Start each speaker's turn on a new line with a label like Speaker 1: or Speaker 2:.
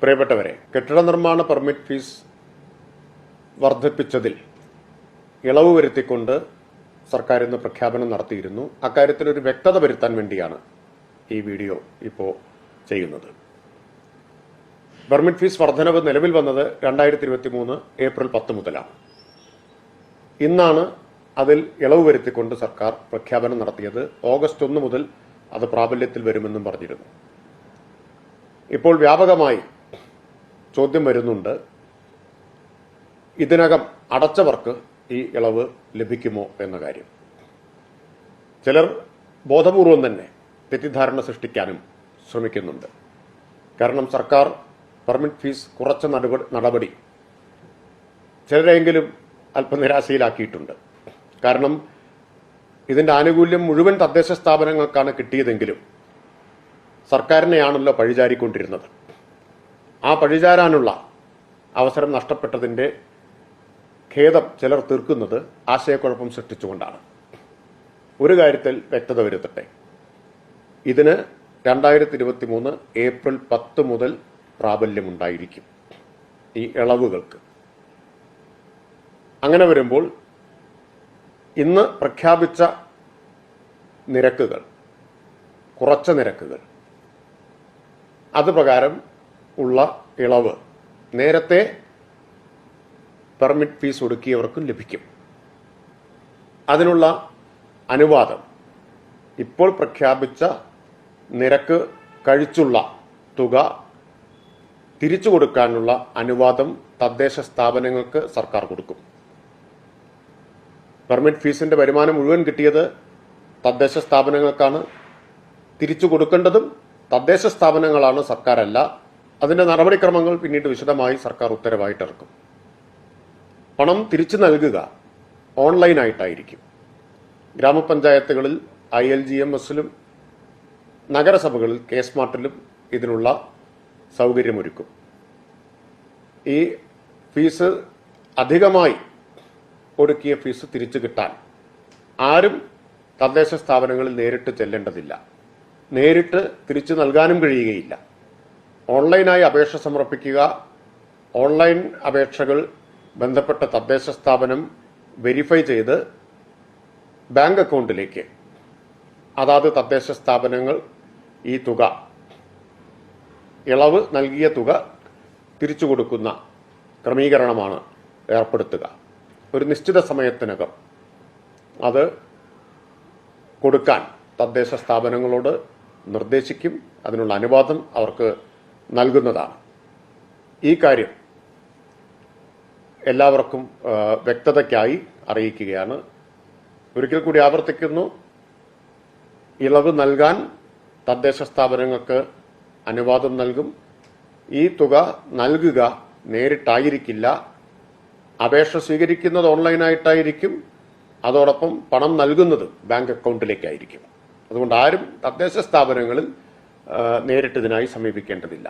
Speaker 1: പ്രിയപ്പെട്ടവരെ, കെട്ടിട നിർമ്മാണ പെർമിറ്റ് ഫീസ് വർദ്ധിപ്പിച്ചതിൽ ഇളവ് വരുത്തിക്കൊണ്ട് സർക്കാർ ഇന്ന് പ്രഖ്യാപനം നടത്തിയിരുന്നു. അക്കാര്യത്തിൽ ഒരു വ്യക്തത വരുത്താൻ വേണ്ടിയാണ് ഈ വീഡിയോ ഇപ്പോൾ ചെയ്യുന്നത്. പെർമിറ്റ് ഫീസ് വർധനവ് നിലവിൽ വന്നത് 2023 ഏപ്രിൽ 10 മുതലാണ്. ഇന്നാണ് അതിൽ ഇളവ് വരുത്തിക്കൊണ്ട് സർക്കാർ പ്രഖ്യാപനം നടത്തിയത്. ഓഗസ്റ്റ് 1 മുതൽ അത് പ്രാബല്യത്തിൽ വരുമെന്നും പറഞ്ഞിരുന്നു. ഇപ്പോൾ വ്യാപകമായി ചോദ്യം വരുന്നുണ്ട്, ഇതിനകം അടച്ചവർക്ക് ഈ ഇളവ് ലഭിക്കുമോ എന്ന കാര്യം. ചിലർ ബോധപൂർവം തന്നെ തെറ്റിദ്ധാരണ സൃഷ്ടിക്കാനും ശ്രമിക്കുന്നുണ്ട്. കാരണം സർക്കാർ പെർമിറ്റ് ഫീസ് കുറച്ച നടപടി ചിലരെങ്കിലും അല്പനിരാശയിലാക്കിയിട്ടുണ്ട്. കാരണം ഇതിന്റെ ആനുകൂല്യം മുഴുവൻ തദ്ദേശ സ്ഥാപനങ്ങൾക്കാണ് കിട്ടിയതെങ്കിലും സർക്കാരിനെയാണല്ലോ പഴിചാരിക്കൊണ്ടിരുന്നത്. ആ പഴിചാരാനുള്ള അവസരം നഷ്ടപ്പെട്ടതിന്റെ ഖേദം ചിലർ തീർക്കുന്നത് ആശയക്കുഴപ്പം സൃഷ്ടിച്ചുകൊണ്ടാണ്. ഒരു കാര്യത്തിൽ വ്യക്തത വരുത്തട്ടെ, ഇതിന് 2023 ഏപ്രിൽ 10 മുതൽ പ്രാബല്യമുണ്ടായിരിക്കും ഈ ഇളവുകൾക്ക്. അങ്ങനെ വരുമ്പോൾ ഇന്ന് പ്രഖ്യാപിച്ച നിരക്കുകൾ, കുറച്ച നിരക്കുകൾ, അത് പ്രകാരം ഉള്ള ഇളവ് നേരത്തെ പെർമിറ്റ് ഫീസ് ഒടുക്കിയവർക്കും ലഭിക്കും. അതിനുള്ള അനുവാദം ഇപ്പോൾ പ്രഖ്യാപിച്ച നിരക്ക് കഴിച്ചുള്ള തുക തിരിച്ചു കൊടുക്കാനുള്ള അനുവാദം തദ്ദേശ സ്ഥാപനങ്ങൾക്ക് സർക്കാർ കൊടുക്കും. പെർമിറ്റ് ഫീസിന്റെ വരുമാനം മുഴുവൻ കിട്ടിയത് തദ്ദേശ സ്ഥാപനങ്ങൾക്കാണ്. തിരിച്ചു കൊടുക്കേണ്ടതും തദ്ദേശ സ്ഥാപനങ്ങളാണ്, സർക്കാരല്ല. അതിന്റെ നടപടിക്രമങ്ങൾ പിന്നീട് വിശദമായി സർക്കാർ ഉത്തരവായിട്ട് ഇറക്കും. പണം തിരിച്ചു നൽകുക ഓൺലൈനായിട്ടായിരിക്കും. ഗ്രാമപഞ്ചായത്തുകളിൽ ILGMSലും നഗരസഭകളിൽ KSmartലും ഇതിനുള്ള സൗകര്യമൊരുക്കും. ഈ ഫീസ് അധികമായി ഒടുക്കിയ ഫീസ് തിരിച്ചു കിട്ടാൻ ആരും തദ്ദേശ സ്ഥാപനങ്ങളിൽ നേരിട്ട് ചെല്ലേണ്ടതില്ല. നേരിട്ട് തിരിച്ചു നൽകാനും കഴിയുകയില്ല. ഓൺലൈനായി അപേക്ഷ സമർപ്പിക്കുക. ഓൺലൈൻ അപേക്ഷകൾ ബന്ധപ്പെട്ട തദ്ദേശ സ്ഥാപനം വെരിഫൈ ചെയ്ത് ബാങ്ക് അക്കൗണ്ടിലേക്ക് അതാത് തദ്ദേശ സ്ഥാപനങ്ങൾ ഈ തുക, ഇളവ് നൽകിയ തുക തിരിച്ചു കൊടുക്കുന്ന ക്രമീകരണമാണ് ഏർപ്പെടുത്തുക. ഒരു നിശ്ചിത സമയത്തിനകം അത് കൊടുക്കാൻ തദ്ദേശ സ്ഥാപനങ്ങളോട് നിർദ്ദേശിക്കും. അതിനുള്ള അനുവാദം അവർക്ക് നൽകുന്നതാണ്. ഈ കാര്യം എല്ലാവർക്കും വ്യക്തതയ്ക്കായി അറിയിക്കുകയാണ്. ഒരിക്കൽ കൂടി ആവർത്തിക്കുന്നു, ഇളവ് നൽകാൻ തദ്ദേശ സ്ഥാപനങ്ങൾക്ക് അനുവാദം നൽകും. ഈ തുക നൽകുക നേരിട്ടായിരിക്കില്ല. അപേക്ഷ സ്വീകരിക്കുന്നത് ഓൺലൈനായിട്ടായിരിക്കും. അതോടൊപ്പം പണം നൽകുന്നത് ബാങ്ക് അക്കൗണ്ടിലേക്കായിരിക്കും. അതുകൊണ്ട് ആരും തദ്ദേശ സ്ഥാപനങ്ങളിൽ നേരിട്ട് ഇതിനായി സമീപിക്കേണ്ടതില്ല.